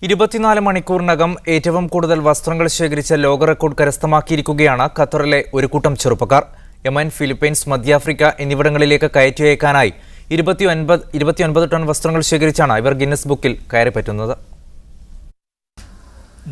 24 മണിക്കൂറിനകം ഏറ്റവും കൂടുതൽ വസ്ത്രങ്ങൾ ശേഖരിച്ച ലോക റെക്കോർഡ് കരസ്ഥമാക്കിയിരിക്കുകയാണ് ഖത്തറിലെ ഒരു കൂട്ടം ചെറുപ്പക്കാർ. യമൻ, ഫിലിപ്പൈൻസ്, മധ്യാഫ്രിക്ക എന്നിവിടങ്ങളിലേക്ക് കയറ്റി അയക്കാനായി 29 ടൺ വസ്ത്രങ്ങൾ ശേഖരിച്ചാണ് ഇവർ ഗിന്നസ് ബുക്കിൽ കയറിപ്പറ്റുന്നത്.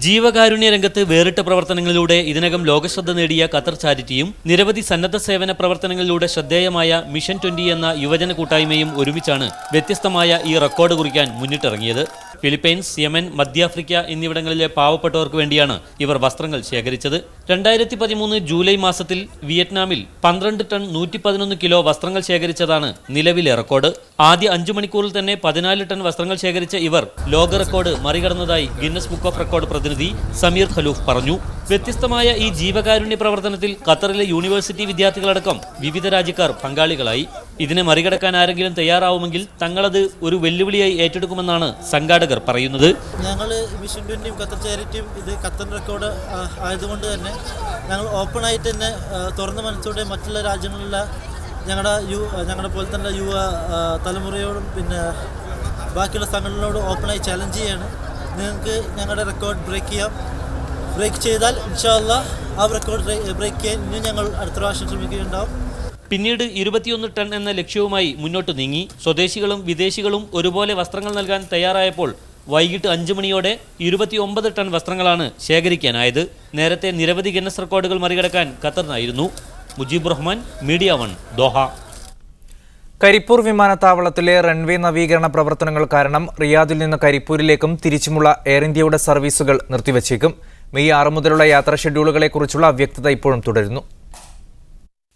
ജീവകാരുണ്യ രംഗത്ത് വേറിട്ട പ്രവർത്തനങ്ങളിലൂടെ ഇതിനകം ലോകശ്രദ്ധ നേടിയ ഖത്തർ ചാരിറ്റിയും നിരവധി സന്നദ്ധ സേവന പ്രവർത്തനങ്ങളിലൂടെ ശ്രദ്ധേയമായ മിഷൻ 20 എന്ന യുവജന കൂട്ടായ്മയും ഒരുമിച്ചാണ് വ്യത്യസ്തമായ ഈ റെക്കോർഡ് കുറിക്കാൻ മുന്നിട്ടിറങ്ങിയത്. ഫിലിപ്പൈൻസ്, യമൻ, മധ്യാഫ്രിക്ക എന്നിവിടങ്ങളിലെ പാവപ്പെട്ടവർക്ക് വേണ്ടിയാണ് ഇവർ വസ്ത്രങ്ങൾ ശേഖരിച്ചത്. 2013 ജൂലൈ മാസത്തിൽ വിയറ്റ്നാമിൽ 12 ടൺ 111 കിലോ വസ്ത്രങ്ങൾ ശേഖരിച്ചതാണ് നിലവിലെ റെക്കോർഡ്. ആദ്യ 5 മണിക്കൂറിൽ തന്നെ 14 ടൺ വസ്ത്രങ്ങൾ ശേഖരിച്ച ഇവർ ലോക റെക്കോർഡ് മറികടന്നതായി ഗിന്നസ് ബുക്ക് ഓഫ് റെക്കോർഡ് പ്രതിനിധി സമീർ ഖലൂഫ് പറഞ്ഞു. വ്യത്യസ്തമായ ഈ ജീവകാരുണ്യ പ്രവർത്തനത്തിൽ ഖത്തറിലെ യൂണിവേഴ്സിറ്റി വിദ്യാർത്ഥികളടക്കം വിവിധ രാജ്യക്കാർ പങ്കാളികളായി. ഇതിനെ മറികടക്കാൻ ആരെങ്കിലും തയ്യാറാവുമെങ്കിൽ തങ്ങളത് ഒരു വെല്ലുവിളിയായി ഏറ്റെടുക്കുമെന്നാണ് സംഘാടകർ പറയുന്നത്. ഞങ്ങൾ മിഷൻ 20 ഖത്തർ ചാരിറ്റിയും ഇത് ഖത്തർ റെക്കോർഡ് ആയതുകൊണ്ട് തന്നെ ഞങ്ങൾ ഓപ്പണായിട്ട് തന്നെ തുറന്ന മനസ്സോടെ മറ്റുള്ള രാജ്യങ്ങളിലെ ഞങ്ങളുടെ പോലെ തന്നെ യുവ തലമുറയോടും പിന്നെ ബാക്കിയുള്ള സംഘടനകളോടും ഓപ്പണായി ചലഞ്ച് ചെയ്യാണ്. നിങ്ങൾക്ക് ഞങ്ങളുടെ റെക്കോർഡ് ബ്രേക്ക് ചെയ്താൽ ഇൻഷാ അല്ലാഹ് ആ റെക്കോർഡ് ബ്രേക്ക് ചെയ്യാൻ ഇനി ഞങ്ങൾ അടുത്ത പ്രാവശ്യം ശ്രമിക്കുകയുണ്ടാവും. പിന്നീട് 21 ടൺ എന്ന ലക്ഷ്യവുമായി മുന്നോട്ട് നീങ്ങി. സ്വദേശികളും വിദേശികളും ഒരുപോലെ വസ്ത്രങ്ങൾ നൽകാൻ തയ്യാറായപ്പോൾ വൈകിട്ട് 5 മണിയോടെ 29 ടൺ വസ്ത്രങ്ങളാണ് ശേഖരിക്കാനായത്. നേരത്തെ നിരവധി ഗിന്നസ് റെക്കോർഡുകൾ മറികടക്കാൻ ഖത്തറിനായിരുന്നു. Mujeeb Rahman, media 1, Doha. കരിപ്പൂർ വിമാനത്താവളത്തിലെ റൺവേ നവീകരണ പ്രവർത്തനങ്ങൾ കാരണം റിയാദിൽ നിന്ന് കരിപ്പൂരിലേക്കും തിരിച്ചുമുള്ള എയർ ഇന്ത്യയുടെ സർവീസുകൾ നിർത്തിവച്ചേക്കും. മെയ് 6 മുതലുള്ള യാത്രാ ഷെഡ്യൂളുകളെക്കുറിച്ചുള്ള അവ്യക്തത ഇപ്പോഴും തുടരുന്നു.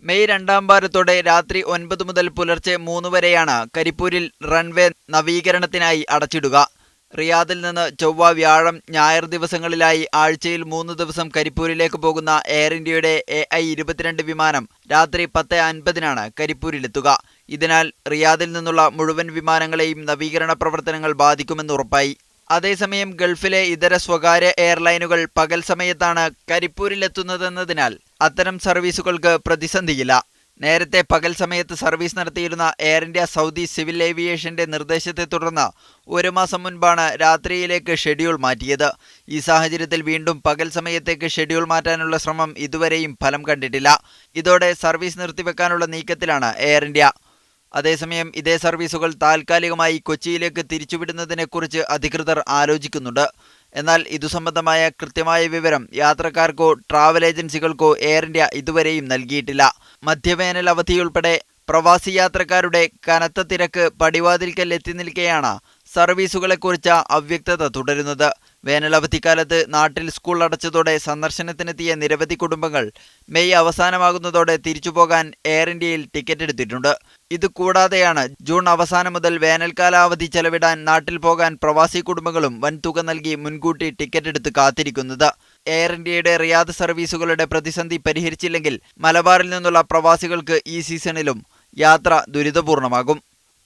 മെയ് 2 വാരത്തോടെ രാത്രി 9 മുതൽ പുലർച്ചെ 3 വരെയാണ് കരിപ്പൂരിൽ റൺവേ നവീകരണത്തിനായി അടച്ചിടുക. റിയാദിൽ നിന്ന് ചൊവ്വ, വ്യാഴം, ഞായർ ദിവസങ്ങളിലായി ആഴ്ചയിൽ 3 ദിവസം കരിപ്പൂരിലേക്ക് പോകുന്ന എയർ ഇന്ത്യയുടെ AI-22 വിമാനം രാത്രി 10:50 കരിപ്പൂരിലെത്തുക. ഇതിനാൽ റിയാദിൽ നിന്നുള്ള മുഴുവൻ വിമാനങ്ങളെയും നവീകരണ പ്രവർത്തനങ്ങൾ ബാധിക്കുമെന്ന് ഉറപ്പായി. അതേസമയം ഗൾഫിലെ ഇതര സ്വകാര്യ എയർലൈനുകൾ പകൽ സമയത്താണ് കരിപ്പൂരിലെത്തുന്നതെന്നതിനാൽ അത്തരം സർവീസുകൾക്ക് പ്രതിസന്ധിയില്ല. നേരത്തെ പകൽ സമയത്ത് സർവീസ് നടത്തിയിരുന്ന എയർ ഇന്ത്യ സൗദി സിവിൽ ഏവിയേഷന്റെ നിർദ്ദേശത്തെ തുടർന്ന് 1 മാസം മുൻപാണ് രാത്രിയിലേക്ക് ഷെഡ്യൂൾ മാറ്റിയത്. ഈ സാഹചര്യത്തിൽ വീണ്ടും പകൽ സമയത്തേക്ക് ഷെഡ്യൂൾ മാറ്റാനുള്ള ശ്രമം ഇതുവരെയും ഫലം കണ്ടിട്ടില്ല. ഇതോടെ സർവീസ് നിർത്തിവെക്കാനുള്ള നീക്കത്തിലാണ് എയർ ഇന്ത്യ. അതേസമയം ഇതേ സർവീസുകൾ താൽക്കാലികമായി കൊച്ചിയിലേക്ക് തിരിച്ചുവിടുന്നതിനെക്കുറിച്ച് അധികൃതർ ആലോചിക്കുന്നുണ്ട്. എന്നാൽ ഇതു സംബന്ധമായ കൃത്യമായ വിവരം യാത്രക്കാർക്കോ ട്രാവൽ ഏജൻസികൾക്കോ എയർ ഇന്ത്യ ഇതുവരെയും നൽകിയിട്ടില്ല. മധ്യവേനൽ അവധിയുൾപ്പെടെ പ്രവാസി യാത്രക്കാരുടെ കനത്ത തിരക്ക് പടിവാതിൽക്കൽ എത്തി നിൽക്കെയാണ് സർവീസുകളെക്കുറിച്ച് അവ്യക്തത തുടരുന്നത്. വേനലവധിക്കാലത്ത് നാട്ടിൽ സ്കൂൾ അടച്ചതോടെ സന്ദർശനത്തിനെത്തിയ നിരവധി കുടുംബങ്ങൾ മെയ് അവസാനമാകുന്നതോടെ തിരിച്ചുപോകാൻ എയർ ഇന്ത്യയിൽ ടിക്കറ്റ് എടുത്തിട്ടുണ്ട്. ഇതുകൂടാതെയാണ് ജൂൺ അവസാനം മുതൽ വേനൽക്കാലാവധി ചെലവിടാൻ നാട്ടിൽ പോകാൻ പ്രവാസി കുടുംബങ്ങളും വൻതുക നൽകി മുൻകൂട്ടി ടിക്കറ്റ് എടുത്ത് കാത്തിരിക്കുന്നത്. എയർ ഇന്ത്യയുടെ റിയാദ് സർവീസുകളുടെ പ്രതിസന്ധി പരിഹരിച്ചില്ലെങ്കിൽ മലബാറിൽ നിന്നുള്ള പ്രവാസികൾക്ക് ഈ സീസണിലും യാത്ര ദുരിതപൂർണമാകും.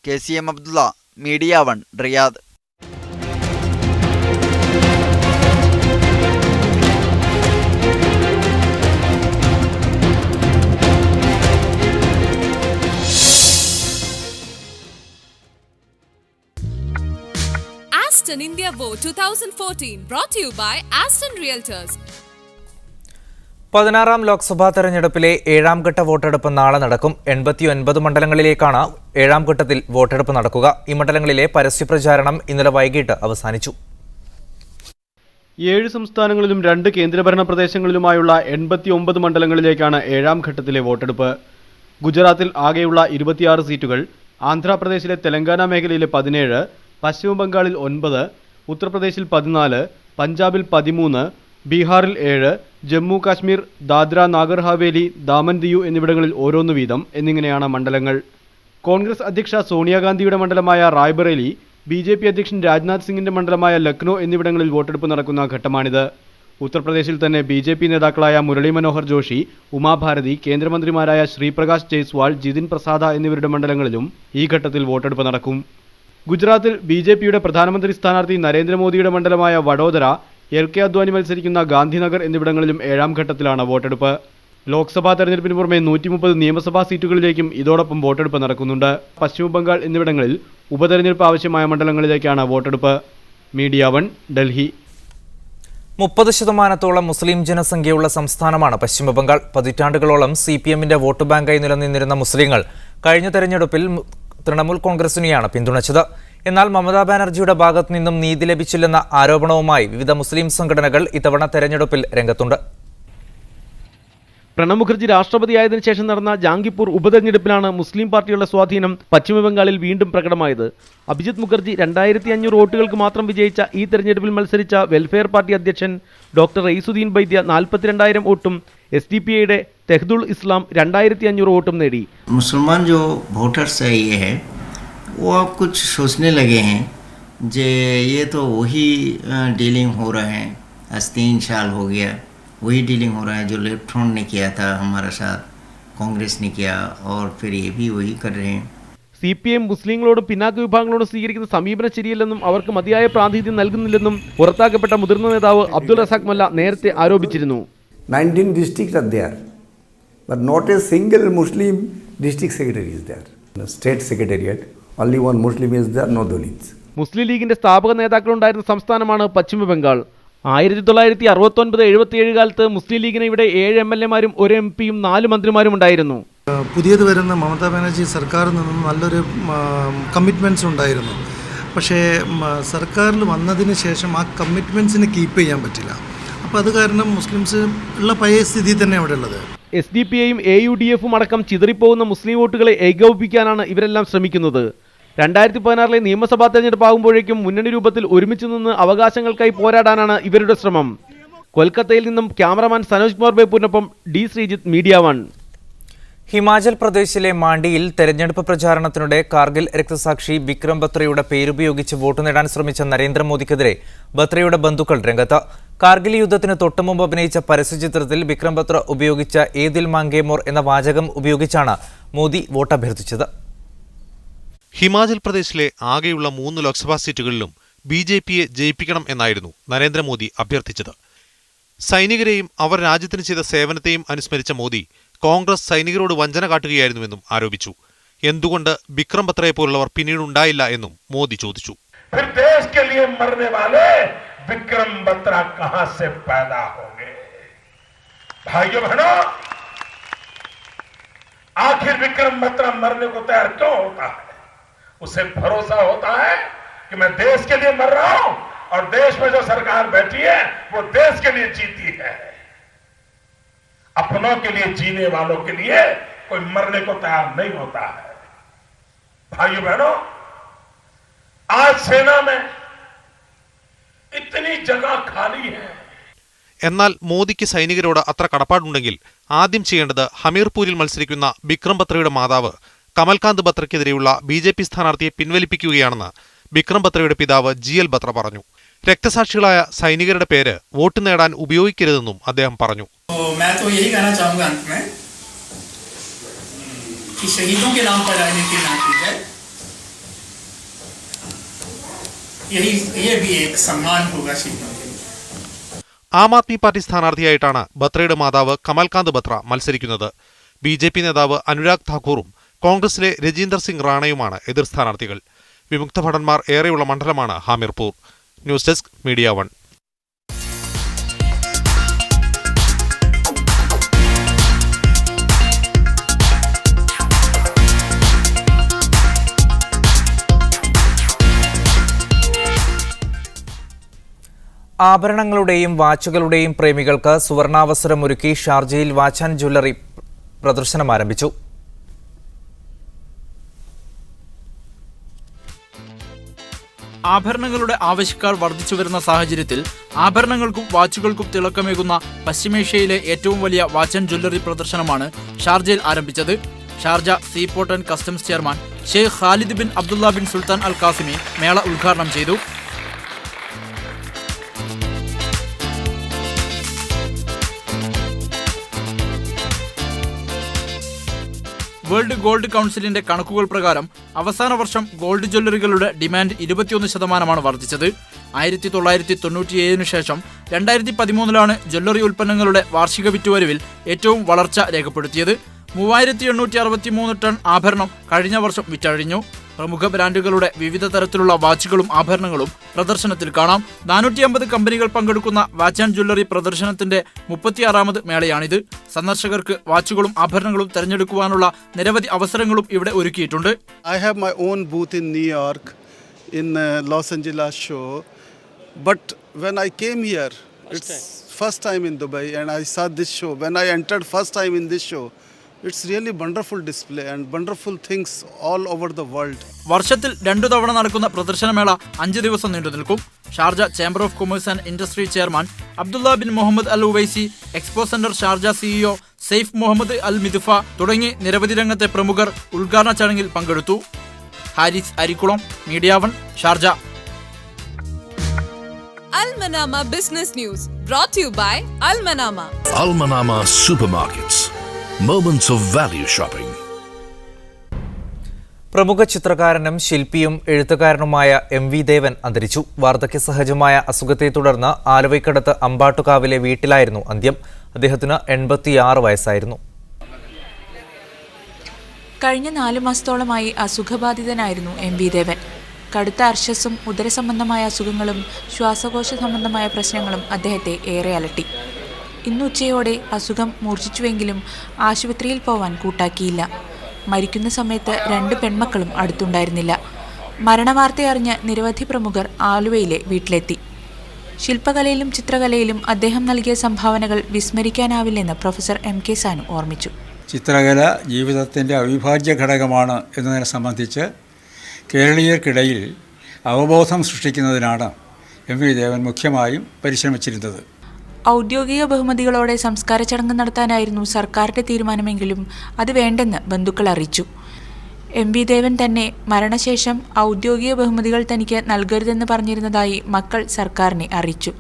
KCM Abdulla, media 1, Riyadh. Aston India Vote 2014 brought to you by Aston Realtors. 16ാം Lok Sabha തെരഞ്ഞെടുപ്പിലെ 7ാം ഘട്ട വോട്ടെടുപ്പ് നാളെ നടക്കും. 89 മണ്ഡലങ്ങളിലേക്കാണ് 7ാം ഘട്ടത്തിൽ വോട്ടെടുപ്പ് നടക്കുക. ഈ മണ്ഡലങ്ങളിലെ പരസ്യപ്രചാരണം ഇന്നലെ വൈകിട്ട് അവസാനിച്ചു. 7 സംസ്ഥാനങ്ങളിലും 2 കേന്ദ്രഭരണ പ്രദേശങ്ങളിലുമായുള്ള 89 മണ്ഡലങ്ങളിലേക്കാണ് 7ാം ഘട്ടത്തിലെ വോട്ടെടുപ്പ്. ഗുജറാത്തിൽ ആകെയുള്ള 26 സീറ്റുകൾ, ആന്ധ്രാപ്രദേശിലെ തെലങ്കാന മേഖലയിലെ 17, പശ്ചിമ ബംഗാളിൽ 9, ഉത്തർപ്രദേശിൽ 14, പഞ്ചാബിൽ 13, ബീഹാറിൽ 7, ജമ്മു കാശ്മീർ, ദാദ്ര നാഗർ ഹവേലി, ദാമൻ ദിയു എന്നിവിടങ്ങളിൽ ഓരോന്ന് വീതം എന്നിങ്ങനെയാണ് മണ്ഡലങ്ങൾ. കോൺഗ്രസ് അധ്യക്ഷ സോണിയാഗാന്ധിയുടെ മണ്ഡലമായ റായ്ബറേലി, BJP അധ്യക്ഷൻ രാജ്നാഥ് സിംഗിന്റെ മണ്ഡലമായ ലക്നോ എന്നിവിടങ്ങളിൽ വോട്ടെടുപ്പ് നടക്കുന്ന ഘട്ടമാണിത്. ഉത്തർപ്രദേശിൽ തന്നെ BJP നേതാക്കളായ മുരളി മനോഹർ ജോഷി, ഉമാഭാരതി, കേന്ദ്രമന്ത്രിമാരായ ശ്രീപ്രകാശ് ജയ്സ്വാൾ, ജിതിൻ പ്രസാദ എന്നിവരുടെ മണ്ഡലങ്ങളിലും ഈ ഘട്ടത്തിൽ വോട്ടെടുപ്പ് നടക്കും. ഗുജറാത്തിൽ BJPയുടെ പ്രധാനമന്ത്രി സ്ഥാനാർത്ഥി നരേന്ദ്രമോദിയുടെ മണ്ഡലമായ വഡോദര, LK അദ്വാനി മത്സരിക്കുന്ന ഗാന്ധിനഗർ എന്നിവിടങ്ങളിലും 7ാം ഘട്ടത്തിലാണ് വോട്ടെടുപ്പ്. ലോക്സഭാ തെരഞ്ഞെടുപ്പിന് പുറമെ 130 നിയമസഭാ സീറ്റുകളിലേക്കും ഇതോടൊപ്പം വോട്ടെടുപ്പ് നടക്കുന്നുണ്ട്. പശ്ചിമ ബംഗാൾ എന്നിവിടങ്ങളിൽ ഉപതെരഞ്ഞെടുപ്പ് ആവശ്യമായ മണ്ഡലങ്ങളിലേക്കാണ് വോട്ടെടുപ്പ്. മീഡിയ 1 ഡൽഹി. 30% മുസ്ലിം ജനസംഖ്യയുള്ള സംസ്ഥാനമാണ് പശ്ചിമബംഗാൾ. പതിറ്റാണ്ടുകളോളം CPM-ന്റെ വോട്ട് ബാങ്കായി നിലനിന്നിരുന്ന മുസ്ലിങ്ങൾ കഴിഞ്ഞ തെരഞ്ഞെടുപ്പിൽ തൃണമൂൽ കോൺഗ്രസിനെയാണ് പിന്തുണച്ചത്. എന്നാൽ മമതാ ബാനർജിയുടെ ഭാഗത്തു നിന്നും നീതി ലഭിച്ചില്ലെന്ന ആരോപണവുമായി വിവിധ മുസ്ലിം സംഘടനകൾ ഇത്തവണ തെരഞ്ഞെടുപ്പിൽ രംഗത്തുണ്ട്. പ്രണബ് മുഖർജി രാഷ്ട്രപതിയായതിനു ശേഷം നടന്ന ജാംഗിപ്പൂർ ഉപതെരഞ്ഞെടുപ്പിലാണ് മുസ്ലിം പാർട്ടികളുടെ സ്വാധീനം പശ്ചിമബംഗാളിൽ വീണ്ടും പ്രകടമായത്. അഭിജിത് മുഖർജി 2500 വോട്ടുകൾക്ക് മാത്രം വിജയിച്ച ഈ തെരഞ്ഞെടുപ്പിൽ മത്സരിച്ച വെൽഫെയർ പാർട്ടി അധ്യക്ഷൻ ഡോക്ടർ റയീസുദ്ദീൻ ബൈദ്യ 42,000 വോട്ടും SDP-യുടെ തെഹ്ദുൾ ഇസ്ലാം 2500 വോട്ടും നേടി. मुसलमान जो वोटर्स है ये है वो अब कुछ सोचने लगे हैं जे ये तो वही डीलिंग हो रहा है, आज 3 साल हो गया वही डीलिंग हो रहा है जो लेफ्ट फ्रंट ने किया था हमारा साथ, कांग्रेस ने किया और फिर ये भी वही कर रहे हैं. CPM മുസ്ലിങ്ങളോടും പിന്നാക്ക വിഭാഗങ്ങളോടും സ്വീകരിക്കുന്ന സമീപനം ശരിയല്ലെന്നും അവർക്ക് മതിയായ പ്രാതിനിധ്യം നൽകുന്നില്ലെന്നും പുറത്താക്കപ്പെട്ട മുതിർന്ന നേതാവ് അബ്ദുൾ റസാഖ് മല്ല നേരത്തെ ആരോപിച്ചിരുന്നു. 19 districts are there, but not a single Muslim district secretary is there. The state secretariat, only one Muslim is there, no Dalits. മുസ്ലിം ലീഗിന്റെ സ്ഥാപക നേതാക്കളുണ്ടായിരുന്ന സംസ്ഥാനമാണ് പശ്ചിമ ബംഗാൾ. 1969-77 കാലത്ത് മുസ്ലിം ലീഗിന് ഇവിടെ 7 MLA-മാരും 1 MP-യും 4 മന്ത്രിമാരും ഉണ്ടായിരുന്നു. പുതിയത് വരുന്ന മമതാ ബാനർജി സർക്കാരിൽ നിന്നും നല്ലൊരു കമ്മിറ്റ്മെൻറ്റ്സ് ഉണ്ടായിരുന്നു. പക്ഷേ സർക്കാരിൽ വന്നതിന് ശേഷം ആ കമ്മിറ്റ്മെൻറ്റ്സിന് കീപ്പ് ചെയ്യാൻ പറ്റില്ല. അപ്പോൾ അത് കാരണം മുസ്ലിംസ് ഉള്ള പഴയ സ്ഥിതി തന്നെ അവിടെ ഉള്ളത്. SDP-യും AUDF-ഉം അടക്കം ചിതറിപ്പോകുന്ന മുസ്ലിം വോട്ടുകളെ ഏകോപിപ്പിക്കാനാണ് ഇവരെല്ലാം ശ്രമിക്കുന്നത്. 2016-ലെ നിയമസഭാ തെരഞ്ഞെടുപ്പാകുമ്പോഴേക്കും മുന്നണി രൂപത്തിൽ ഒരുമിച്ച് നിന്ന് അവകാശങ്ങൾക്കായി പോരാടാനാണ് ഇവരുടെ ശ്രമം. കൊൽക്കത്തയിൽ നിന്നും ക്യാമറമാൻ സനോജ് കുമാർ ബേപ്പൂരിനൊപ്പം D. ശ്രീജിത്ത്, മീഡിയ 1. ഹിമാചൽ പ്രദേശിലെ മാണ്ടിയിൽ തെരഞ്ഞെടുപ്പ് പ്രചാരണത്തിനിടെ കാർഗിൽ രക്തസാക്ഷി വിക്രം ബത്രയുടെ പേരുപയോഗിച്ച് വോട്ട് നേടാൻ ശ്രമിച്ച നരേന്ദ്രമോദിക്കെതിരെ ബത്രയുടെ ബന്ധുക്കൾ രംഗത്ത്. കാർഗിൽ യുദ്ധത്തിന് തൊട്ടുമുമ്പ് അഭിനയിച്ച പരസ്യചിത്രത്തിൽ വിക്രം ബത്ര ഉപയോഗിച്ച ഏതിൽ മാങ്കേമോർ എന്ന വാചകം ഉപയോഗിച്ചാണ് മോദി വോട്ട് അഭ്യർത്ഥിച്ചത്. ഹിമാചൽ പ്രദേശിലെ ആകെയുള്ള 3 ലോക്സഭാ സീറ്റുകളിലും BJP-യെ ജയിപ്പിക്കണം എന്നായിരുന്നു നരേന്ദ്രമോദി അഭ്യർത്ഥിച്ചത്. സൈനികരെയും അവർ രാജ്യത്തിന് ചെയ്ത സേവനത്തെയും അനുസ്മരിച്ച മോദി കോൺഗ്രസ് സൈനികരോട് വഞ്ചന കാട്ടുകയായിരുന്നുവെന്നും ആരോപിച്ചു. എന്തുകൊണ്ട് വിക്രം ബത്രയെ പോലുള്ളവർ പിന്നീട് ഉണ്ടായില്ല എന്നും മോദി ചോദിച്ചു. विक्रम बत्रा कहां से पैदा होंगे? भाइयों बहनों, आखिर विक्रम बत्रा मरने को तैयार क्यों होता है? उसे भरोसा होता है कि मैं देश के लिए मर रहा हूं और देश में जो सरकार बैठी है वो देश के लिए जीती है. अपनों के लिए जीने वालों के लिए कोई मरने को तैयार नहीं होता है. भाइयों बहनों, आज सेना में इतनी जगह खाली है. എന്നാൽ മോദിക്ക് സൈനികരോട് അത്ര കടപ്പാടുണ്ടെങ്കിൽ ആദ്യം ചെയ്യേണ്ടത് ഹമീർപൂരിൽ മത്സരിക്കുന്ന വിക്രം ബത്രയുടെ മാതാവ് കമൽകാന്ത് ബത്രയ്ക്കെതിരെയുള്ള BJP സ്ഥാനാർത്ഥിയെ പിൻവലിപ്പിക്കുകയാണെന്ന് വിക്രം ബത്രയുടെ പിതാവ് GL ബത്ര പറഞ്ഞു. രക്തസാക്ഷികളായ സൈനികരുടെ പേര് വോട്ട് നേടാൻ ഉപയോഗിക്കരുതെന്നും അദ്ദേഹം പറഞ്ഞു. ആം ആദ്മി പാർട്ടി സ്ഥാനാർത്ഥിയായിട്ടാണ് ബത്രയുടെ മാതാവ് കമൽകാന്ത് ബത്ര മത്സരിക്കുന്നത്. BJP നേതാവ് അനുരാഗ് ഠാക്കൂറും കോൺഗ്രസിലെ രജീന്ദർ സിംഗ് റാണയുമാണ് എതിർ സ്ഥാനാർത്ഥികൾ. വിമുക്ത ഭടന്മാർ ഏറെയുള്ള മണ്ഡലമാണ് ഹാമിർപൂർ. News desk media 1. ആഭരണങ്ങളുടെയും വാച്ചുകളുടെയും പ്രേമികൾക്ക് സുവർണാവസരമൊരുക്കി ഷാർജയിൽ വാച്ച് ആൻഡ് ജ്വല്ലറി പ്രദർശനം ആരംഭിച്ചു. ആഭരണങ്ങളുടെ ആവശ്യക്കാർ വർദ്ധിച്ചുവരുന്ന സാഹചര്യത്തിൽ ആഭരണങ്ങൾക്കും വാച്ചുകൾക്കും തിളക്കമേകുന്ന പശ്ചിമേഷ്യയിലെ ഏറ്റവും വലിയ വാച്ച് ആൻഡ് ജ്വല്ലറി പ്രദർശനമാണ് ഷാർജയിൽ ആരംഭിച്ചത്. Sharjah seaport and customs chairman Sheikh Khalid bin Abdullah bin Sultan Al Qasimi മേള ഉദ്ഘാടനം ചെയ്തു. വേൾഡ് ഗോൾഡ് കൗൺസിലിന്റെ കണക്കുകൾ പ്രകാരം അവസാന വർഷം ഗോൾഡ് ജ്വല്ലറികളുടെ ഡിമാൻഡ് 21% വർദ്ധിച്ചത്. 1997 ശേഷം 2013 ജ്വല്ലറി ഉൽപ്പന്നങ്ങളുടെ വാർഷിക വിറ്റുവരവിൽ ഏറ്റവും വളർച്ച രേഖപ്പെടുത്തിയത്. 3863 ടൺ ആഭരണം കഴിഞ്ഞ വർഷം വിറ്റഴിഞ്ഞു. പ്രമുഖ ബ്രാൻഡുകളുടെ വിവിധ തരത്തിലുള്ള വാച്ചുകളും ആഭരണങ്ങളും പ്രദർശനത്തിൽ കാണാം. 450 കമ്പനികൾ പങ്കെടുക്കുന്ന വാച്ച് ആൻഡ് ജ്വല്ലറി പ്രദർശനത്തിന്റെ 36ാമത് മേളയാണിത്. സന്ദർശകർക്ക് വാച്ചുകളും ആഭരണങ്ങളും തിരഞ്ഞെടുക്കുവാനുള്ള നിരവധി അവസരങ്ങളും ഇവിടെ ഒരുക്കിയിട്ടുണ്ട്. I have my own booth in New York, in Los Angeles show, but when I came here, it's first time in Dubai and I saw this show. When I entered first time in this show, it's really wonderful display and wonderful things all over the world. വർഷത്തിൽ 2 തവണ നടക്കുന്ന പ്രദർശനമേള 5 ദിവസം നീണ്ടു നിൽക്കും. Sharjah chamber of commerce and industry chairman Abdullah bin Muhammad Al Uwaisi, expo centre Sharjah CEO Saif Muhammad Al Midfa തുടങ്ങി നിരവധി രംഗത്തെ പ്രമുഖർ ഉദ്ഘാടന ചടങ്ങിൽ പങ്കെടുത്തു. Haris Arikkulam, media 1, Sharjah. Al Manama Business News brought to you by Al Manama. Al Manama Supermarkets. Moments of value shopping. പ്രമുഖ ചിത്രകാരനും ശില്പിയും എഴുത്തുകാരനുമായ MV ദേവൻ അന്തരിച്ചു. വാർദ്ധക്യ സഹജമായ അസുഖത്തെ തുടർന്ന് ആലുവയ്ക്കടുത്ത് അമ്പാട്ടുകാവിലെ വീട്ടിലായിരുന്നു അന്ത്യം. അദ്ദേഹത്തിന് 86 വയസ്സായിരുന്നു. കഴിഞ്ഞ 4 മാസത്തോളമായി അസുഖബാധിതനായിരുന്നു MV ദേവൻ. കടുത്ത അർശസ്സും ഉദരസംബന്ധമായ അസുഖങ്ങളും ശ്വാസകോശ സംബന്ധമായ പ്രശ്നങ്ങളും അദ്ദേഹത്തെ ഏറെ അലട്ടി. ഇന്ന് ഉച്ചയോടെ അസുഖം മൂർച്ഛിച്ചുവെങ്കിലും ആശുപത്രിയിൽ പോവാൻ കൂട്ടാക്കിയില്ല. മരിക്കുന്ന സമയത്ത് 2 പെൺമക്കളും അടുത്തുണ്ടായിരുന്നില്ല. മരണവാർത്തയറിഞ്ഞ് നിരവധി പ്രമുഖർ ആലുവയിലെ വീട്ടിലെത്തി. ശില്പകലയിലും ചിത്രകലയിലും അദ്ദേഹം നൽകിയ സംഭാവനകൾ വിസ്മരിക്കാനാവില്ലെന്ന് പ്രൊഫസർ MK സാനു ഓർമ്മിച്ചു. ചിത്രകല ജീവിതത്തിൻ്റെ അവിഭാജ്യ ഘടകമാണ് എന്നതിനെ സംബന്ധിച്ച് കേരളീയർക്കിടയിൽ അവബോധം സൃഷ്ടിക്കുന്നതിനാണ് MV ദേവൻ മുഖ്യമായും പരിശ്രമിച്ചിരുന്നത്. ഔദ്യോഗിക ബഹുമതികളോടെ സംസ്കാര ചടങ്ങ് നടത്താനായിരുന്നു സർക്കാരിൻ്റെ തീരുമാനമെങ്കിലും അത് വേണ്ടെന്ന് ബന്ധുക്കൾ അറിയിച്ചു. MV ദേവൻ തന്നെ മരണശേഷം ഔദ്യോഗിക ബഹുമതികൾ തനിക്ക് നൽകരുതെന്ന് പറഞ്ഞിരുന്നതായി മക്കൾ സർക്കാരിനെ അറിയിച്ചു.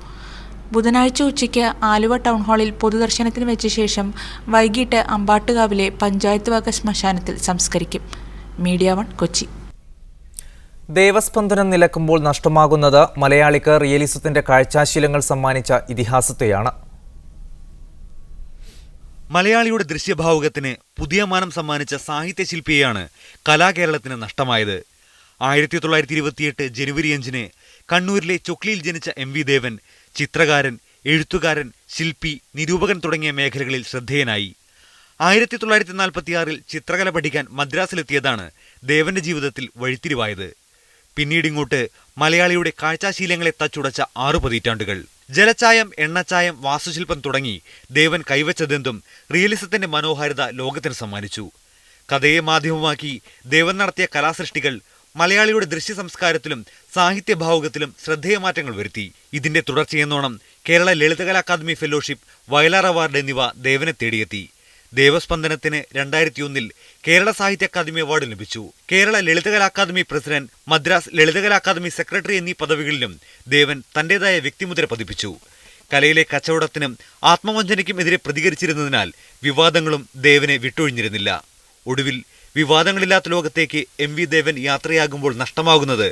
ബുധനാഴ്ച ഉച്ചയ്ക്ക് ആലുവ ടൗൺ ഹാളിൽ പൊതുദർശനത്തിന് വെച്ച ശേഷം വൈകിട്ട് അമ്പാട്ടുകാവിലെ പഞ്ചായത്ത് വക ശ്മശാനത്തിൽ സംസ്കരിക്കും. മീഡിയ 1, കൊച്ചി. ദേവസ്പന്ദനം നിലക്കുമ്പോൾ നഷ്ടമാകുന്നത് മലയാളിക്ക് റിയലിസത്തിന്റെ കാഴ്ചാശീലങ്ങൾ സമ്മാനിച്ച ഇതിഹാസത്തെയാണ്. മലയാളിയുടെ ദൃശ്യഭാവുകത്തിന് പുതിയ മാനം സമ്മാനിച്ച സാഹിത്യശില്പിയെയാണ് കലാകേരളത്തിന് നഷ്ടമായത്. 1928 ജനുവരി 5 കണ്ണൂരിലെ ചൊക്ലിയിൽ ജനിച്ച MV ദേവൻ ചിത്രകാരൻ, എഴുത്തുകാരൻ, ശില്പി, നിരൂപകൻ തുടങ്ങിയ മേഖലകളിൽ ശ്രദ്ധേയനായി. 1946 ചിത്രകല പഠിക്കാൻ മദ്രാസിലെത്തിയതാണ് ദേവന്റെ ജീവിതത്തിൽ വഴിത്തിരിവായത്. പിന്നീടിങ്ങോട്ട് മലയാളിയുടെ കാഴ്ചാശീലങ്ങളെ തച്ചുടച്ച 6 പതിറ്റാണ്ടുകൾ. ജലച്ചായം, എണ്ണച്ചായം, വാസ്തുശില്പം തുടങ്ങി ദേവൻ കൈവച്ചതെന്തും റിയലിസത്തിന്റെ മനോഹാരിത ലോകത്തിന് സമ്മാനിച്ചു. കഥയെ മാധ്യമമാക്കി ദേവൻ നടത്തിയ കലാസൃഷ്ടികൾ മലയാളിയുടെ ദൃശ്യ സംസ്കാരത്തിലും സാഹിത്യഭാവുകത്തിലും ശ്രദ്ധേയമാറ്റങ്ങൾ വരുത്തി. ഇതിന്റെ തുടർച്ചയെന്നോണം Kerala Lalithakala academy fellowship, Vayalar award എന്നിവ ദേവനെ തേടിയെത്തി. ദേവസ്പന്ദനത്തിന് 2001 കേരള സാഹിത്യ അക്കാദമി അവാർഡ് ലഭിച്ചു. കേരള ലളിതകലാ അക്കാദമി പ്രസിഡന്റ്, മദ്രാസ് ലളിതകലാ അക്കാദമി സെക്രട്ടറി എന്നീ പദവികളിലും ദേവൻ തന്റേതായ വ്യക്തിമുദ്ര പതിപ്പിച്ചു. കലയിലെ കച്ചവടത്തിനും ആത്മവഞ്ചനയ്ക്കും എതിരെ പ്രതികരിച്ചിരുന്നതിനാൽ വിവാദങ്ങളും ദേവനെ വിട്ടൊഴിഞ്ഞിരുന്നില്ല. ഒടുവിൽ വിവാദങ്ങളില്ലാത്ത ലോകത്തേക്ക് MV ദേവൻ യാത്രയാകുമ്പോൾ നഷ്ടമാകുന്നത്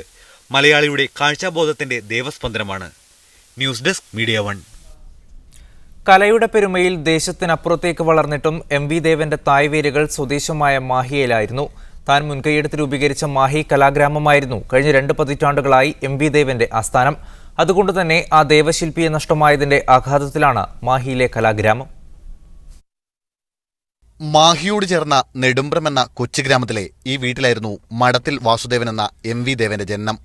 മലയാളിയുടെ കാഴ്ചാബോധത്തിന്റെ ദേവസ്പന്ദനമാണ്. News desk, media 1. കലയുടെ പെരുമയിൽ ദേശത്തിനപ്പുറത്തേക്ക് വളർന്നിട്ടും MV ദേവന്റെ തായ്വേരുകൾ സ്വദേശമായ മാഹിയിലായിരുന്നു. താൻ മുൻകൈയെടുത്ത് രൂപീകരിച്ച മാഹി കലാഗ്രാമമായിരുന്നു കഴിഞ്ഞ 2 പതിറ്റാണ്ടുകളായി MV ദേവന്റെ ആസ്ഥാനം. അതുകൊണ്ടുതന്നെ ആ ദേവശില്പിയെ നഷ്ടമായതിന്റെ ആഘാതത്തിലാണ് മാഹിയിലെ കലാഗ്രാമം. മാഹിയോട് ചേർന്ന നെടുമ്പ്രം എന്ന കൊച്ചു ഗ്രാമത്തിലെ ഈ വീട്ടിലായിരുന്നു മഠത്തിൽ വാസുദേവൻ എന്ന MV ദേവന്റെ ജനനം.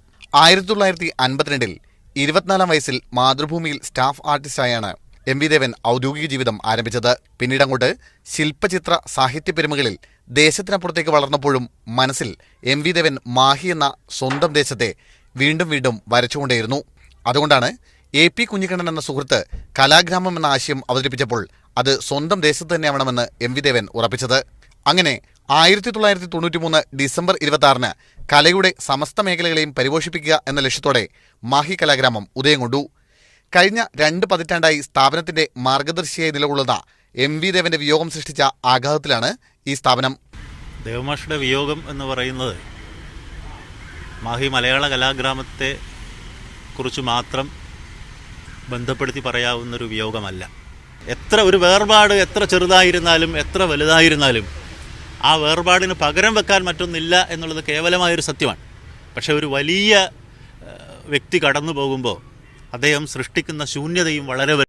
1952 24-ാം വയസ്സിൽ മാതൃഭൂമിയിൽ സ്റ്റാഫ് ആർട്ടിസ്റ്റായാണ് MV ദേവൻ ഔദ്യോഗിക ജീവിതം ആരംഭിച്ചത്. പിന്നീടങ്ങോട്ട് ശില്പചിത്ര സാഹിത്യ പെരുമകളിൽ ദേശത്തിനപ്പുറത്തേക്ക് വളർന്നപ്പോഴും മനസ്സിൽ MV ദേവൻ മാഹി എന്ന സ്വന്തം ദേശത്തെ വീണ്ടും വീണ്ടും വരച്ചുകൊണ്ടേയിരുന്നു. അതുകൊണ്ടാണ് AP കുഞ്ഞിക്കണ്ണൻ എന്ന സുഹൃത്ത് കലാഗ്രാമം എന്ന ആശയം അവതരിപ്പിച്ചപ്പോൾ അത് സ്വന്തം ദേശത്ത് തന്നെയാവണമെന്ന് MV ദേവൻ ഉറപ്പിച്ചത്. അങ്ങനെ 1993 ഡിസംബർ 26 കലയുടെ സമസ്ത മേഖലകളെയും പരിപോഷിപ്പിക്കുക എന്ന ലക്ഷ്യത്തോടെ മാഹി കലാഗ്രാമം ഉദയം കൊണ്ടു. കഴിഞ്ഞ 2 പതിറ്റാണ്ടായി സ്ഥാപനത്തിന്റെ മാർഗദർശിയായി നിലകൊള്ളുന്ന MV ദേവന്റെ വിയോഗം സൃഷ്ടിച്ച ആഘാതത്തിലാണ് ഈ സ്ഥാപനം. ദേവമാഷയുടെ വിയോഗം എന്ന് പറയുന്നത് മാഹി മലയാള കലാഗ്രാമത്തെ കുറിച്ച് മാത്രം ബന്ധപ്പെടുത്തി പറയാവുന്നൊരു വിയോഗമല്ല. എത്ര ഒരു വേർപാട് എത്ര ചെറുതായിരുന്നാലും എത്ര വലുതായിരുന്നാലും ആ വേർപാടിന് പകരം വെക്കാൻ മറ്റൊന്നില്ല എന്നുള്ളത് കേവലമായൊരു സത്യമാണ്. പക്ഷേ ഒരു വലിയ വ്യക്തി കടന്നു പോകുമ്പോൾ അദ്ദേഹം സൃഷ്ടിക്കുന്ന ശൂന്യതയും വളരെ